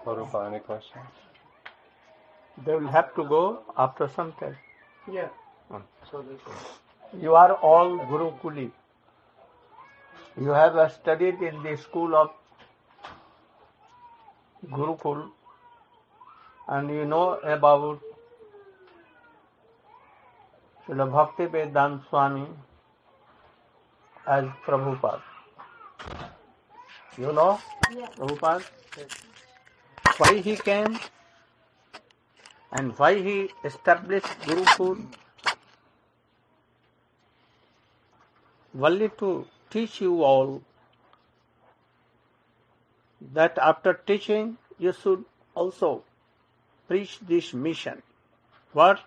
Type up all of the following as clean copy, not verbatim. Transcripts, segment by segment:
Gurukula, any questions? They will have to go after some time. Yeah. So you are all Gurukuli. You have studied in the school of Gurukul, and you know about Srila Bhakti Vedanta Swami as Prabhupada. You know Prabhupada? Why he came and why he established Gurukul? Only to teach you all that after teaching you should also preach this mission. What?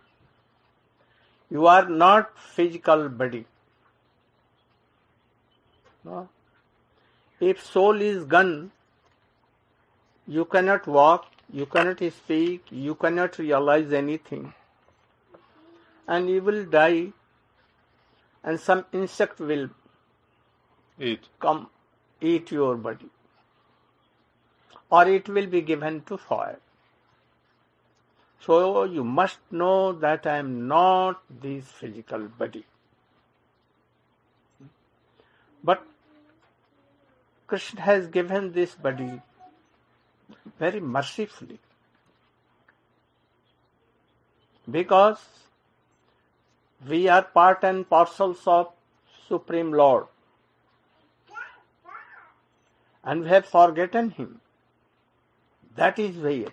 You are not physical body. No? If soul is gone, you cannot walk, you cannot speak, you cannot realize anything. And you will die, and some insect will come eat your body. Or it will be given to fire. So you must know that I am not this physical body. But Krishna has given this body very mercifully. Because we are part and parcels of Supreme Lord. And we have forgotten Him. That is why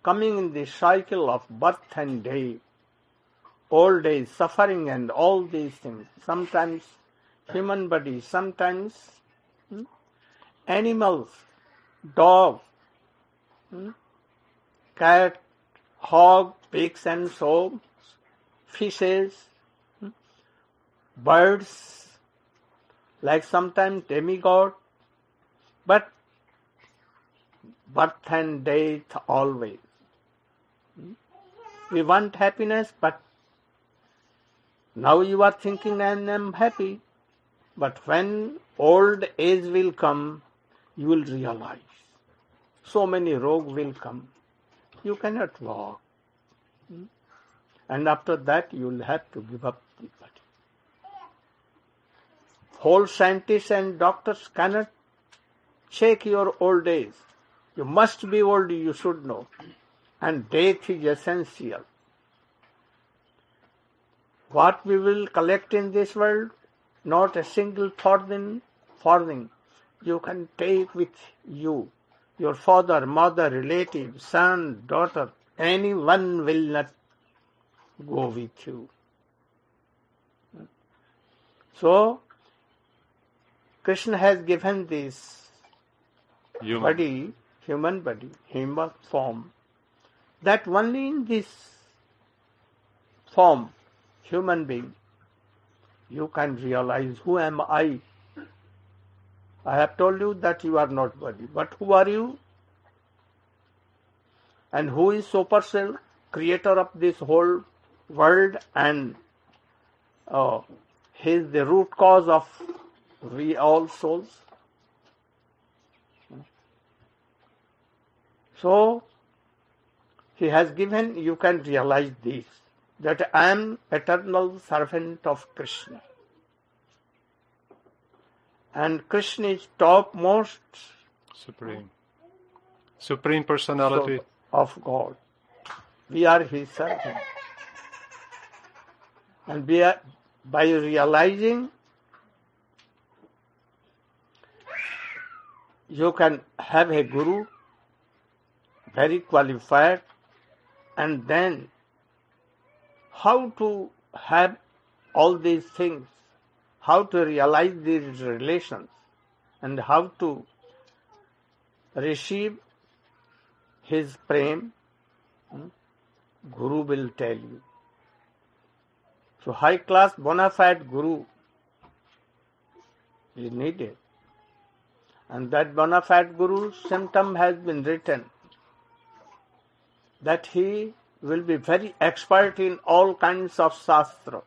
coming in the cycle of birth and day, old age, suffering and all these things, sometimes human body, sometimes animals, dog, cat, hog, pigs and so, fishes, birds, like sometimes demigod, but birth and death always. We want happiness, but now you are thinking I am happy. But when old age will come, you will realize so many rogues will come. You cannot walk. And after that, you will have to give up the body. Whole scientists and doctors cannot check your old age. You must be old, you should know. And death is essential. What we will collect in this world, not a single farthing you can take with you. Your father, mother, relative, son, daughter, anyone will not go with you. So, Krishna has given this body, human body, human form, that only in this form, human being, you can realize who am I. I have told you that you are not body, but who are you? And who is Super Self, creator of this whole world, and he is the root cause of we all souls. So, he has given, you can realize this, that I am eternal servant of Krishna. And Krishna is topmost Supreme Personality of God. We are His servant. And by realizing, you can have a guru, very qualified, and then how to have all these things, how to realize these relations, and how to receive his prem, Guru will tell you. So high class bona fide Guru is needed. And that bona fide Guru's symptom has been written, that he will be very expert in all kinds of shastra,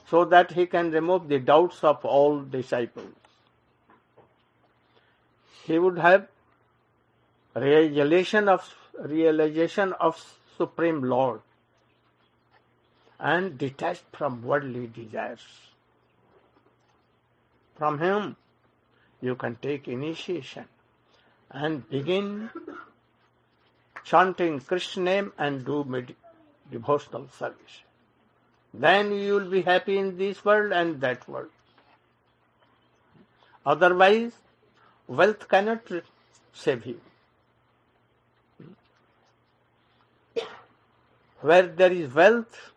so that he can remove the doubts of all disciples. he would have realization of Supreme Lord and detached from worldly desires. From him you can take initiation and begin chanting Krishna name and do devotional service. Then you will be happy in this world and that world. Otherwise, wealth cannot save you. Where there is wealth,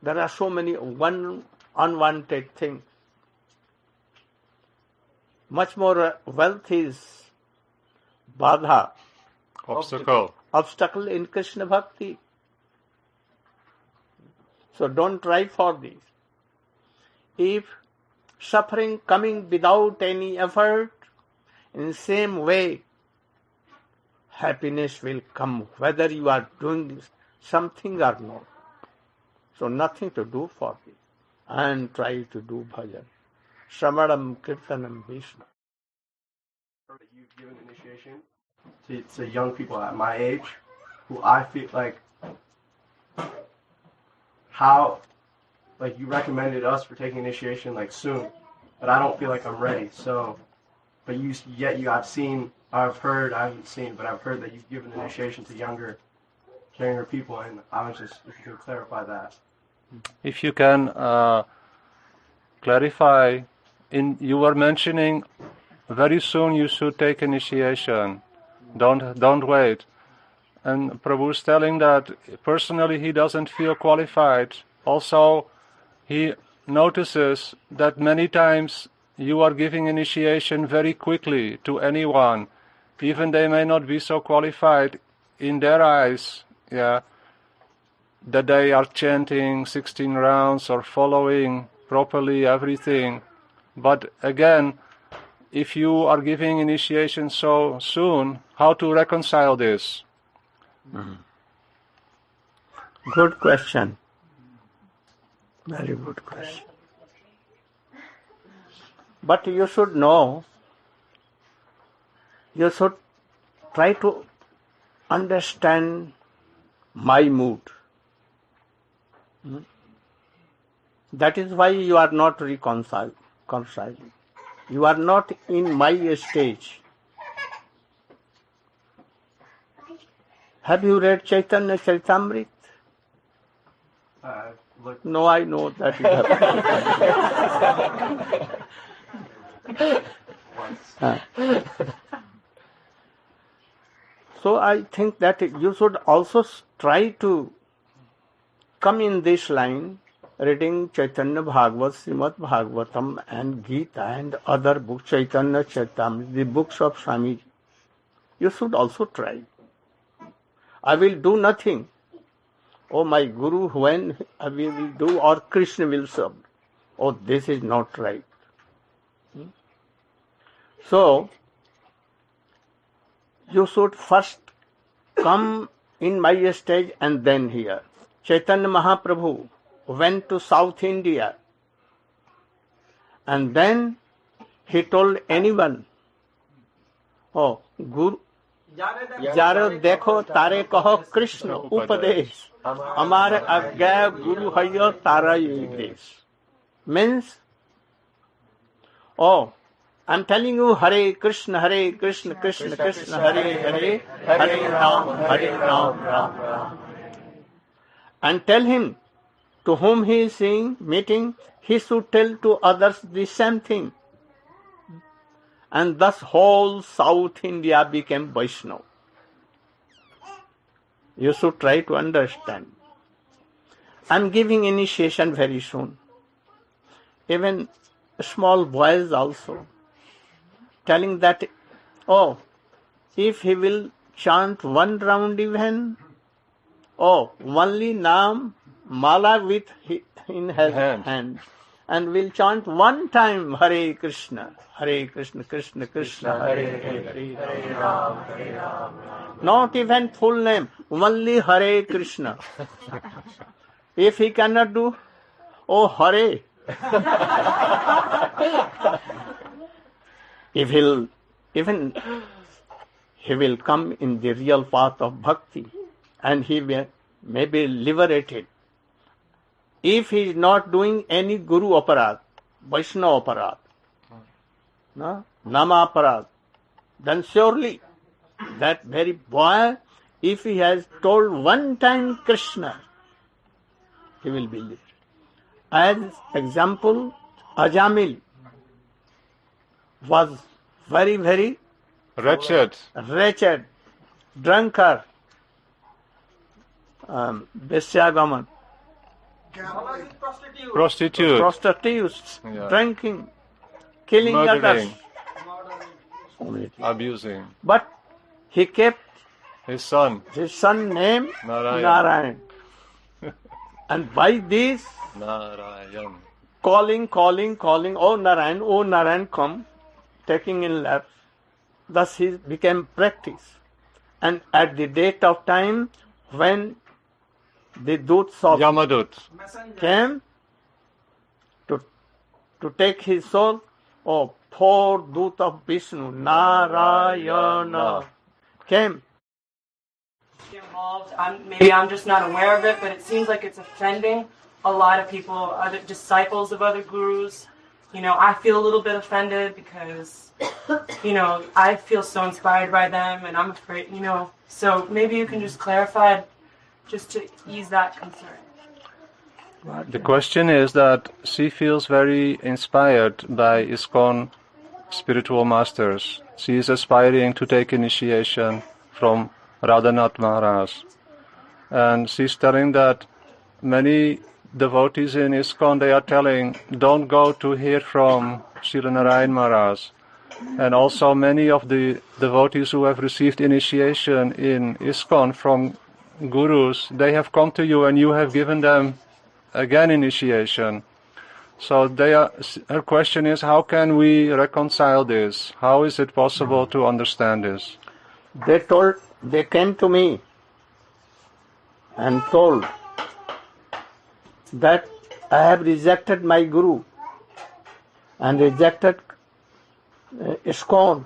there are so many unwanted things. Much more wealth is badha, obstacle in Krishna Bhakti. So don't try for this. If suffering coming without any effort, in same way, happiness will come whether you are doing something or not. So nothing to do for this. And try to do bhajan. Shramanam Kirtanam Vishnu. You've given initiation to young people at my age who I feel like you recommended us for taking initiation like soon, but I don't feel like I'm ready. So, but I've heard that you've given initiation to younger people, and I was just, if you could clarify that. If you can clarify, you were mentioning very soon you should take initiation. Don't wait. And Prabhu's telling that personally he doesn't feel qualified. Also, he notices that many times you are giving initiation very quickly to anyone, even they may not be so qualified in their eyes, that they are chanting 16 rounds or following properly everything. But again, if you are giving initiation so soon, how to reconcile this? Good question. Very good question. But you should know, you should try to understand my mood. That is why you are not reconciling. You are not in my stage. Have you read Chaitanya Charitamrita? No, I know that you have. So I think that you should also try to come in this line, reading Chaitanya Bhagavat, Srimad Bhagavatam and Gita and other books, Chaitanya Charitamrita, the books of Swamiji. You should also try. I will do nothing. Oh, my Guru, when I will do, or Krishna will serve. Oh, this is not right. So, you should first come in my stage and then here. Chaitanya Mahaprabhu went to South India and then he told anyone, oh, Guru, जारो देखो तारे कहो कृष्ण उपदेश हमारे आज्ञा गुरु हयो तारा उपदेश means, oh, I'm telling you Hare Krishna Krishna Krishna Hare Hare Hare Ram Ram Ram, and tell him to whom he is seeing, meeting, he should tell to others the same thing. And thus whole South India became Vaishnava. You should try to understand. I'm giving initiation very soon. Even small boys also. Telling that, oh, if he will chant one round even, oh, only Naam, Mala with in his hand. And will chant one time Hare Krishna Krishna Krishna Hare Hare Hare Ram. Not even full name, only Hare Krishna. If he cannot do, oh Hare. If he'll even he will come in the real path of bhakti and he may be liberated. If he is not doing any Guru aparad, Vaishnava aparad, no? Nama aparad, then surely that very boy, if he has told one time Krishna, he will be liberated. As example, Ajamil was very, very Wretched. drunkard, Veshyagaman, prostitutes, Yeah. drinking, killing others. Murdering, abusing. But he kept His son, his son named Narayan. Narayan. And by this, Narayan. calling, oh Narayan, come, taking in laps. Thus he became practice. And at the date of time when the Doots of Yamadut. came to take his soul, oh, poor Doot of Vishnu, Narayana, came. Involved. Maybe I'm just not aware of it, but it seems like it's offending a lot of people, other disciples of other gurus. I feel a little bit offended because, I feel so inspired by them and I'm afraid, so maybe you can just clarify just to ease that concern. The question is that she feels very inspired by ISKCON spiritual masters. She is aspiring to take initiation from Radhanath Maharaj. And she's telling that many devotees in ISKCON, they are telling, don't go to hear from Srila Narayan Maharaj. And also many of the devotees who have received initiation in ISKCON from gurus, they have come to you and you have given them again initiation. So her question is, how can we reconcile this? How is it possible to understand this? They came to me and told that I have rejected my Guru and rejected ISKCON.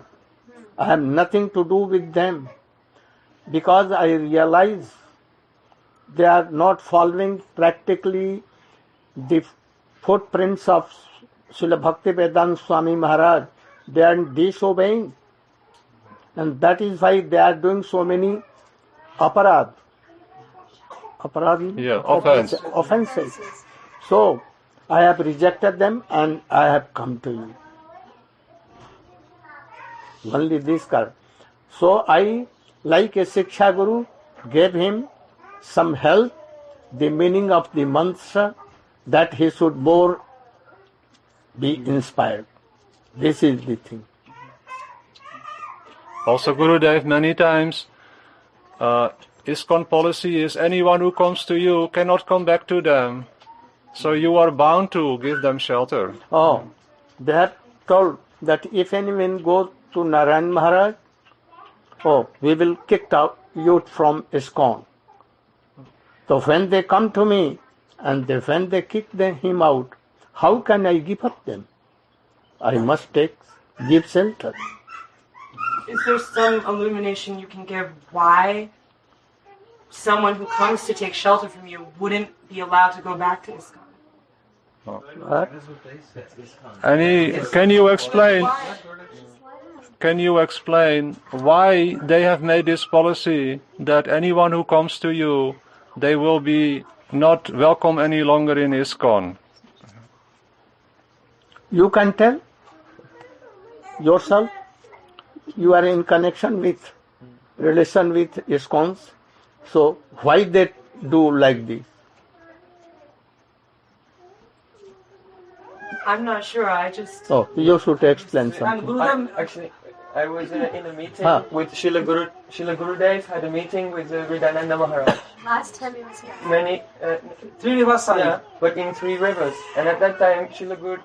I have nothing to do with them because I realize they are not following practically the footprints of Srila Bhaktivedanta Swami Maharaj. They are disobeying. And that is why they are doing so many offenses. So, I have rejected them and I have come to you. Only this card. So, I, like a Siksha Guru, gave him some help, the meaning of the mantra, that he should more be inspired. This is the thing. Also, Gurudev, many times, ISKCON policy is anyone who comes to you cannot come back to them. So you are bound to give them shelter. Oh, they have told that if anyone goes to Narayan Maharaj, we will kick out youth from ISKCON. So when they come to me and when they kick him out, how can I give up them? I must give shelter. Is there some illumination you can give why someone who comes to take shelter from you wouldn't be allowed to go back to ISKCON? What? Can you explain why they have made this policy that anyone who comes to you, they will be not welcome any longer in ISKCON? You can tell yourself. You are in connection with, relation with ISKCON. So why they do like this? I'm not sure. I just. Oh, you should explain something. Actually, I was in a meeting with Srila Gurudev had a meeting with Hridayananda Maharaj. Last time he was here. Many, 3 rivers. yeah, but in 3 rivers. And at that time,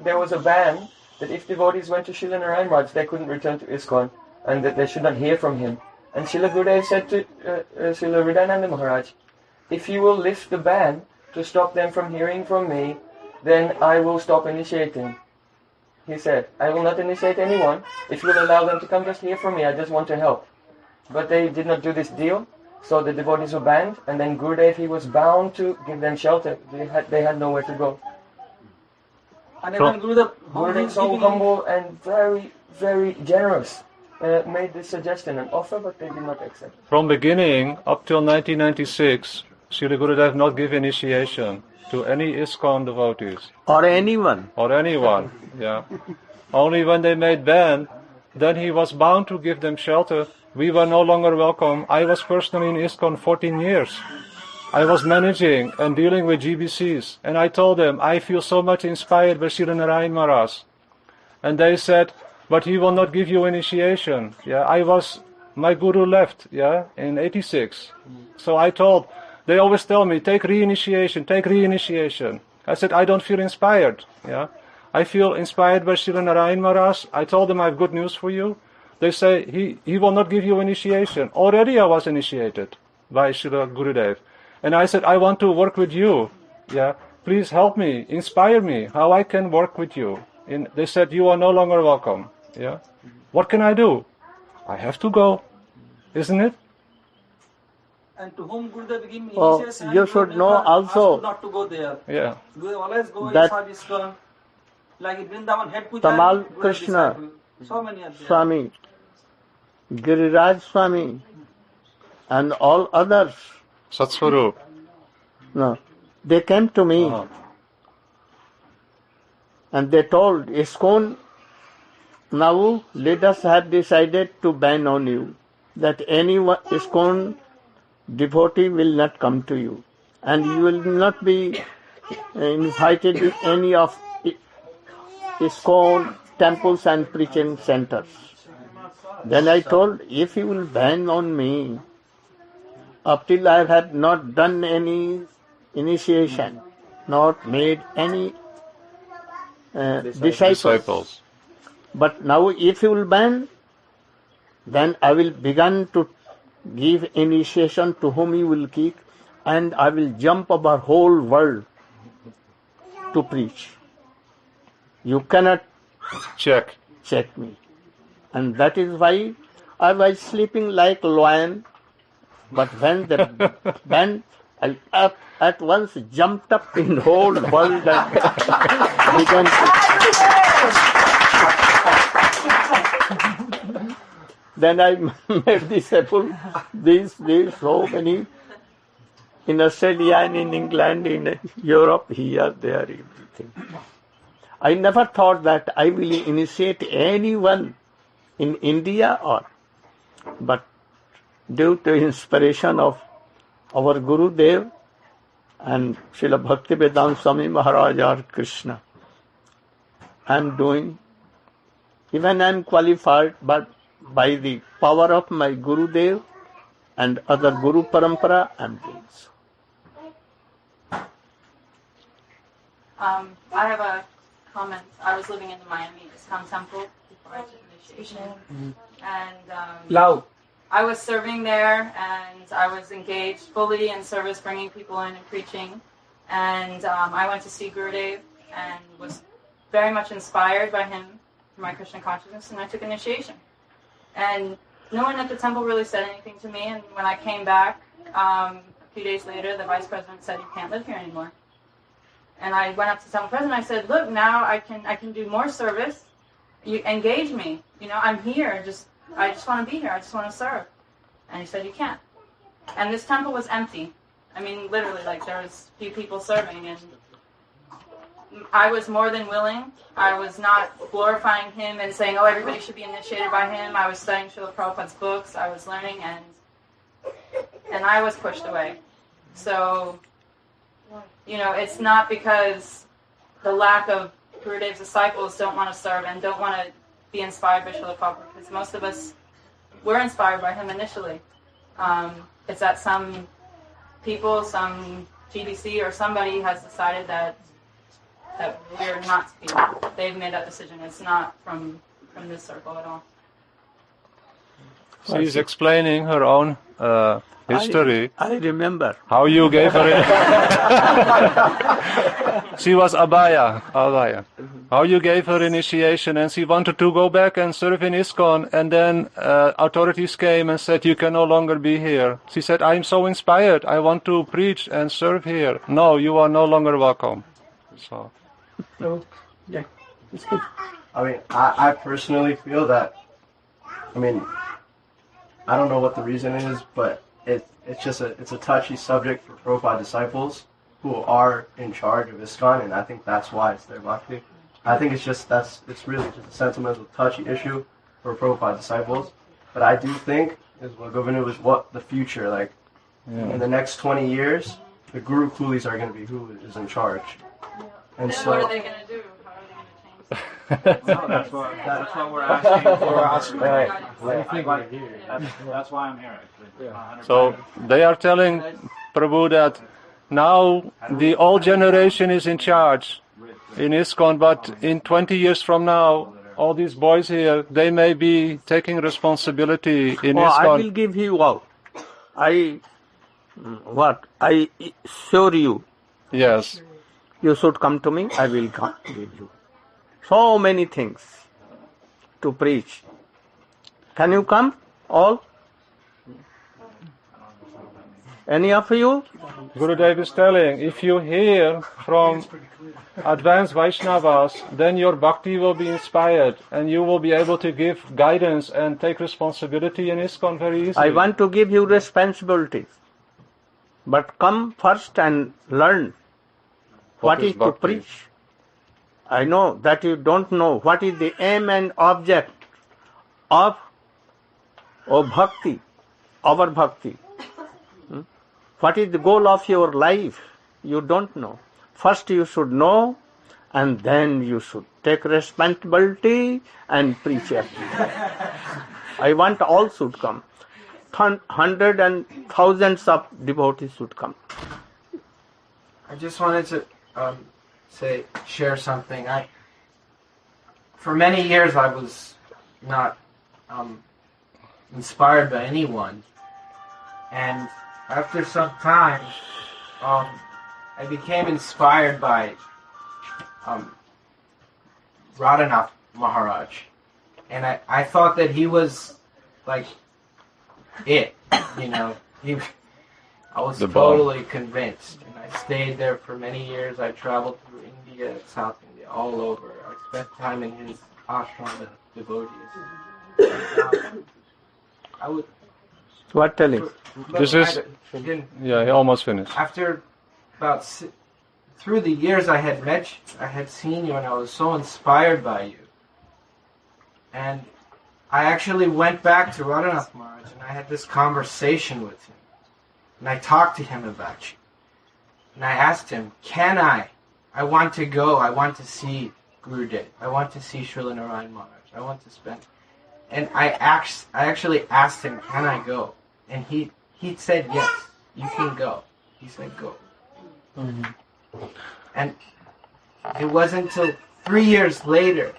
there was a ban that if devotees went to Srila Narayan Maharaj, they couldn't return to ISKCON, and that they should not hear from him. And Srila Gurudev said to Srila Hridayananda Maharaj, if you will lift the ban to stop them from hearing from me, then I will stop initiating. he said, I will not initiate anyone. If you'll allow them to come just hear from me, I just want to help. But they did not do this deal, so the devotees were banned, and then Gurudev, he was bound to give them shelter. They had nowhere to go. And even Gurudev, Gurudev, so humble and very, very generous, made this suggestion and offer, but they did not accept. From beginning up till 1996, Srila Gurudev not give initiation to any ISKCON devotees. Or anyone. Or anyone, yeah. Only when they made ban, then he was bound to give them shelter. We were no longer welcome. I was personally in ISKCON 14 years. I was managing and dealing with GBCs. And I told them, I feel so much inspired by Srila Narayan Maharaj. And they said, but he will not give you initiation. Yeah, my guru left, yeah, in 86. So I told, they always tell me, take reinitiation, take reinitiation. I said, I don't feel inspired, yeah. I feel inspired by Srila Narayan Maharaj. I told them, I have good news for you. They say, he will not give you initiation. Already I was initiated by Srila Gurudev. And I said, I want to work with you, yeah. Please help me, inspire me, how I can work with you. And they said, you are no longer welcome, yeah. What can I do? I have to go, isn't it? and to whom Gurudev gave me Oh, initiation, you should know also not to go there. Yeah. Gurudev always go in that service to, like in Vrindavan head puja. Tamal Krishna, so many are there. Swami, Giriraj Swami, and all others, Satsvarup. no, they came to me Uh-huh. and they told, ISKCON, now leaders have decided to ban on you, that any ISKCON devotee will not come to you, and you will not be invited to any of ISKCON temples and preaching centers. Then I told, if you will ban on me, up till I have not done any initiation, not made any disciples. But now if you will ban, then I will begin to give initiation to whom you will keep, and I will jump over whole world to preach. You cannot Check. check me. And that is why I was sleeping like lion, but when the band, I at once jumped up in the whole world and began to... Then I made disciple, these so many, in Australia and in England, in Europe, here, there, everything. I never thought that I will initiate anyone in India but due to inspiration of our Gurudev and Srila Bhaktivedanta Swami Maharaj or Krishna, I am doing, even I am qualified, but by the power of my Gurudev and other Guru Parampara, I am doing so. I have a comment. I was living in the Miami ISKCON temple before I took initiation. And Loud. I was serving there, and I was engaged fully in service, bringing people in and preaching. And I went to see Gurudev and was very much inspired by him for my Krishna consciousness, and I took initiation. And no one at the temple really said anything to me, and when I came back, a few days later, the vice president said, you can't live here anymore. And I went up to the temple president, I said, look, now I can do more service. You engage me. You know, I'm here. I just want to be here. I just want to serve. And he said, you can't. And this temple was empty. I mean, literally, like, there was a few people serving, and I was more than willing. I was not glorifying him and saying, oh, everybody should be initiated by him. I was studying Srila Prabhupada's books. I was learning, and I was pushed away. So, you know, it's not because the lack of Gurudev's disciples don't want to serve and don't want to be inspired by Srila Prabhupada, because most of us were inspired by him initially. It's that some people, some GBC or somebody has decided that we're not to be. They've made that decision. It's not from this circle at all. She's explaining her own history. I remember. How you gave her she was Abaya. How you gave her initiation, and she wanted to go back and serve in ISKCON, and then authorities came and said, you can no longer be here. She said, I'm so inspired, I want to preach and serve here. No, you are no longer welcome. So Yeah. I mean, I personally feel that, I mean, I don't know what the reason is, but it's just it's a touchy subject for Prabhupada disciples who are in charge of ISKCON, and I think that's why it's their bhakti. I think it's really just a sentimental, touchy issue for Prabhupada disciples. But I do think, is what Govinda was, what the future, like, in the next 20 years, the Gurukulis are going to be who is in charge. And Then so, what are they going to do? How are they going to change that? That's what we're asking. Right. That's why I'm here. Actually. 100%. So they are telling Prabhu that now the old generation is in charge in ISKCON, but in 20 years from now, all these boys here, they may be taking responsibility in I ISKCON. will give you out. I assure you, Yes. you should come to me, I will come give you. So many things to preach. Can you come, all? Any of you? Gurudev is telling, if you hear from advanced Vaishnavas, then your bhakti will be inspired and you will be able to give guidance and take responsibility in ISKCON very easily. I want to give you responsibilities. But come first and learn what is to bhakti? preach. I know that you don't know what is the aim and object of bhakti, our bhakti. What is the goal of your life? You don't know. First you should know, and then you should take responsibility and preach it. I want all should come. Hundreds and thousands of devotees should come. I just wanted to share something. For many years I was not inspired by anyone, and after some time I became inspired by Radhanath Maharaj, and I thought that he was like it, you know. I was The bomb. totally convinced, and I stayed there for many years. I traveled through India, South India, all over. I spent time in his ashram with devotees. I would. What telling? This is- Yeah, he almost finished. After about through the years I had seen you, and I was so inspired by you. And I actually went back to Radhanath Maharaj, and I had this conversation with him. And I talked to him about you. And I asked him, can I want to go, I want to see Gurudev, I want to see Srila Narayan Maharaj, I want to spend. And I actually asked him, can I go? And he said, yes, you can go. He said, go. And it wasn't until 3 years later,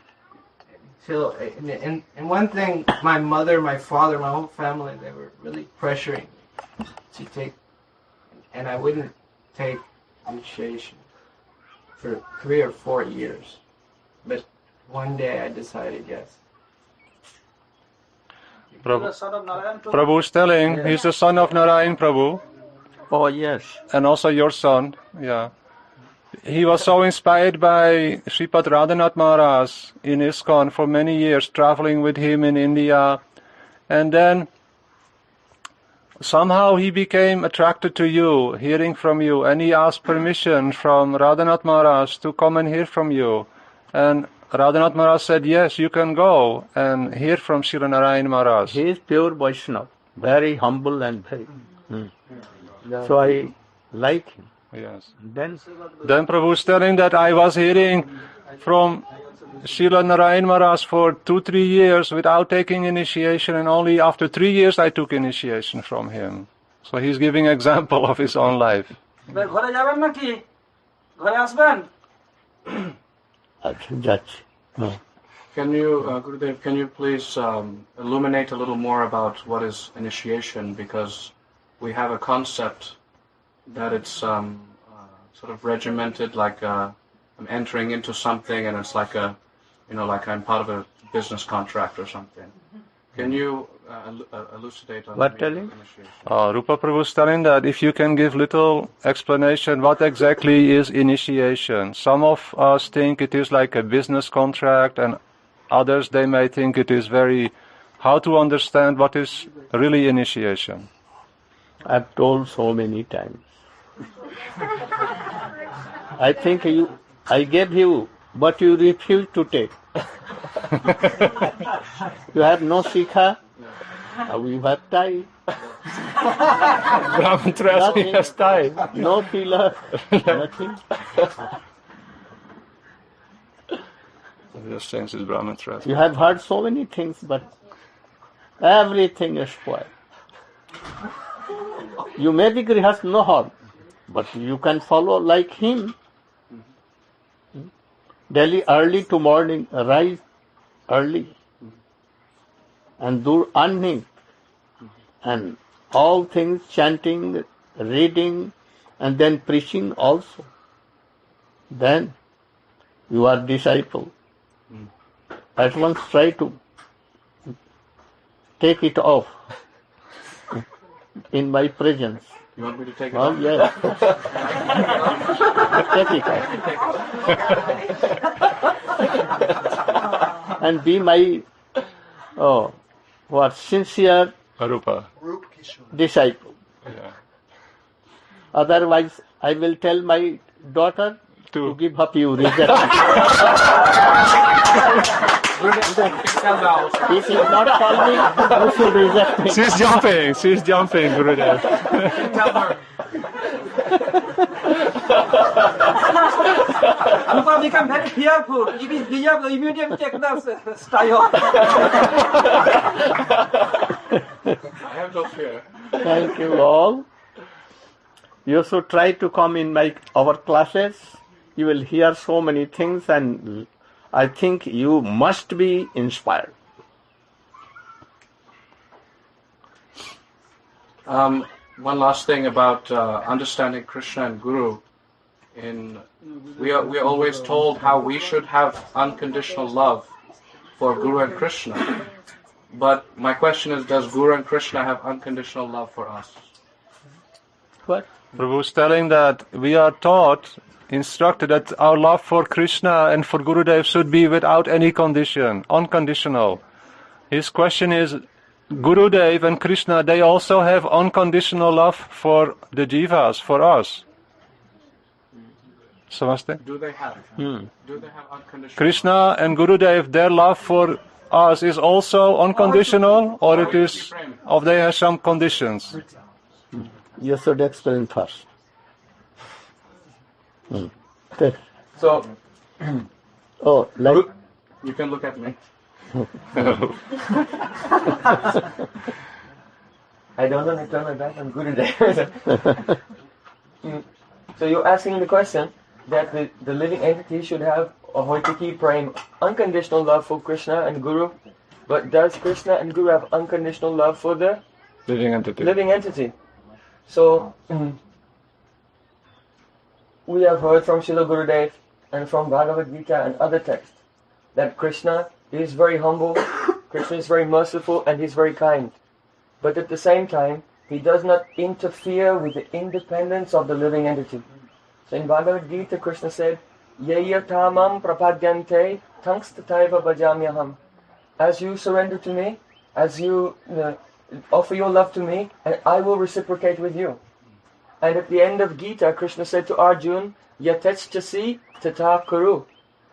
and one thing, my mother, my father, my whole family, they were really pressuring me to take, and I wouldn't take initiation for 3 or 4 years. But one day I decided yes. You're the son of Narayan Prabhu. Prabhu is telling, he's the son of Narayan Prabhu, Oh yes. and also your son. Yeah. He was so inspired by Sripad Radhanath Maharaj in ISKCON for many years, traveling with him in India. And then somehow he became attracted to you, hearing from you, and he asked permission from Radhanath Maharaj to come and hear from you. And Radhanath Maharaj said, yes, you can go and hear from Srila Narayan Maharaj. He is pure Vaishnava, very humble and very. So I like him. Yes. Then Then Prabhu is telling that I was hearing from Srila Narayan Maharaj for 2-3 years without taking initiation, and only after 3 years I took initiation from him. So he's giving example of his own life. এবার ঘরে যাবেন নাকি? ঘরে আসবেন? আচ্ছা যাচ্ছি। Can you, Gurudev, can you please illuminate a little more about what is initiation? Because we have a concept that it's sort of regimented, like I'm entering into something, and it's like like I'm part of a business contract or something. Can you elucidate on What the telling? initiation? Rupa Prabhu is telling that if you can give little explanation what exactly is initiation. Some of us think it is like a business contract, and others they may think it is how to understand what is really initiation. I've told so many times. I think I gave you, but you refuse to take. You have no sikha, you have tie. Brahmantrasmi has tie. No pillar, nothing. Just change his Brahmantrasmi. You have heard so many things, but everything is spoiled. You may be grihast, no harm, but you can follow like him. Daily early to morning, rise early and do earning and all things, chanting, reading, and then preaching also. Then you are disciple. At once try to take it off in my presence. You want me to take it Oh, off? yes. Take it off. And be my sincere Rupa. disciple. Yeah. Otherwise, I will tell my daughter to give up you, reject it. If you not call me, you should reject me. She's jumping, Gurudev. Rupa become very fearful. If it's beyond, immediately take the style. I have no fear. Thank you all. You should try to come in our classes. You will hear so many things, and I think you must be inspired. One last thing about understanding Krishna and Guru. We are always told how we should have unconditional love for Guru and Krishna. But my question is, does Guru and Krishna have unconditional love for us? What? Prabhu is telling that we are instructed that our love for Krishna and for Gurudev should be without any condition, unconditional. His question is, Gurudev and Krishna, they also have unconditional love for the jivas, for us. Samaste? Do they have? Do they have unconditional Krishna and Gurudev, their love for us is also unconditional, or it is, or they have some conditions? You should explain first. So, You can look at me. I don't want to turn my back on Gurudev. So you're asking the question that the living entity should have a hoitiki prime, unconditional love for Krishna and Guru, but does Krishna and Guru have unconditional love for the Living entity. living entity? So, we have heard from Srila Gurudev and from Bhagavad Gita and other texts that Krishna is very humble, Krishna is very merciful, and he's very kind. But at the same time, he does not interfere with the independence of the living entity. So in Bhagavad Gita, Krishna said, Yayatamam prapadyante tangstataiva bhajamyaham. As you surrender to me, as you offer your love to me, and I will reciprocate with you. And at the end of Gita, Krishna said to Arjun, Yatechchasi tata kuru.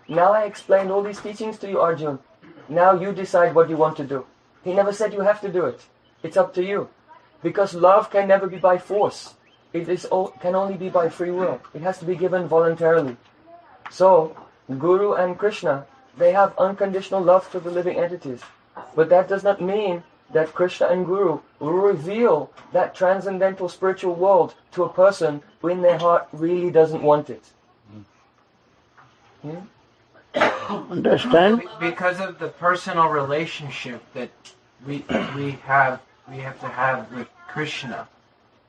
Now I explained all these teachings to you, Arjun. Now you decide what you want to do. He never said you have to do it. It's up to you. Because love can never be by force. Can only be by free will. It has to be given voluntarily. So, Guru and Krishna, they have unconditional love to the living entities. But that does not mean that Krishna and Guru will reveal that transcendental spiritual world to a person who in their heart really doesn't want it. Understand? Because of the personal relationship that we have to have with Krishna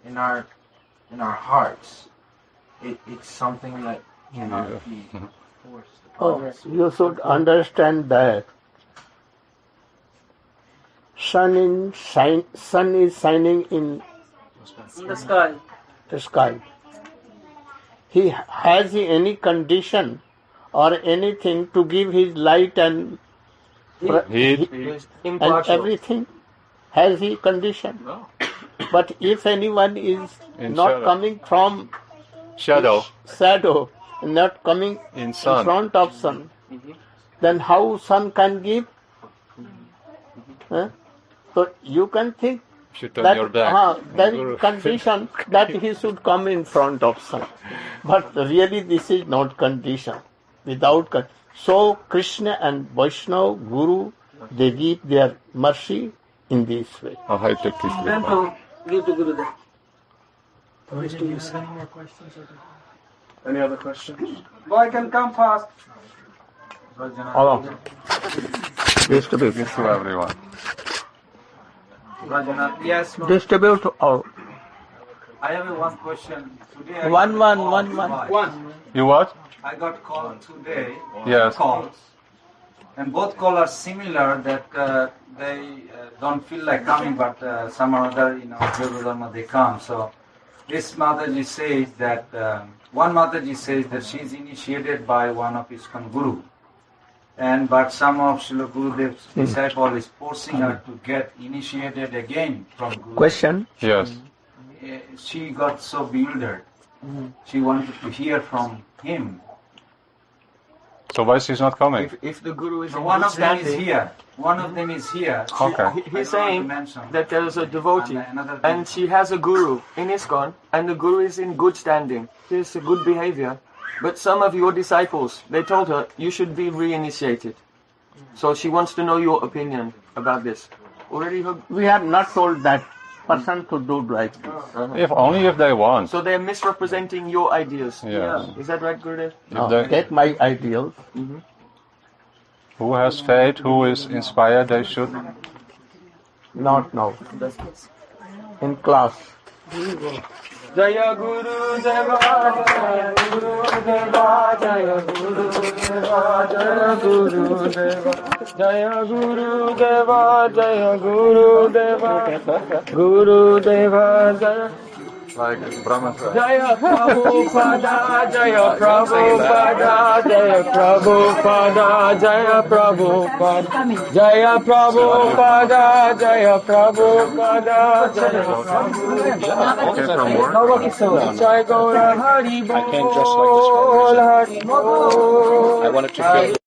in our hearts. It's something that cannot be forced upon us. You should understand that sun is shining in the sky. the sky. Has he any condition or anything to give his light and Heat. and everything? Has he condition? No. But if anyone is In not shadow. coming from Shadow. shadow, not coming In sun. front of sun, then how sun can give? Huh? So you can think Should turn that your back. there Guru. is condition that he should come in front of sun. But really this is not condition. So Krishna and Vaishnava Guru, they give their mercy in this way. Oh, I took this Then one. to give to Gurudev. Any other questions? Boy can come fast. Hello. Distribute. This to everyone. Yes, ma'am. Distribute all. I have one question. Today One. One. You what? I got called today. Yes. Calls, and both calls are similar. That they don't feel like coming, but some or other, Yoga Dharma, they come. So this Mataji says that one Mataji says that she is initiated by one of his guru, but some of Srila Gurudev's disciple is forcing her to get initiated again from Guru. Question? Yes. She got so bewildered. She wanted to hear from him. So why she's not coming? If the Guru is So in one good of them is standing, here. One of them is here. Okay. he's saying that there is a devotee And another thing- and she has a Guru in ISKCON and the Guru is in good standing. He has a good behavior. But some of your disciples, they told her, you should be reinitiated. So she wants to know your opinion about this. Already her... We have not told that person to do like this. If only if they want. So they're misrepresenting your ideas. Yes. Is that right, Gurudev? No, If they, take my ideals. who has faith, who is inspired, they should. Not now. In class. Jaya Guru Deva, Jaya Guru Deva, Jaya Guru Deva, Jaya Guru Deva, Jaya Guru Deva, Jaya Guru Deva, Guru Deva, Jaya. Like Brahma. Jaya Prabhupada, Jaya Prabhupada, Jaya Prabhupada, Jaya Prabhupada, Jaya Prabhupada, Jaya Prabhupada, Jaya Prabhupada. Okay, from work? Jai Gaura Hari Bol, I came just like this one. Hari Bol. I wanted to feel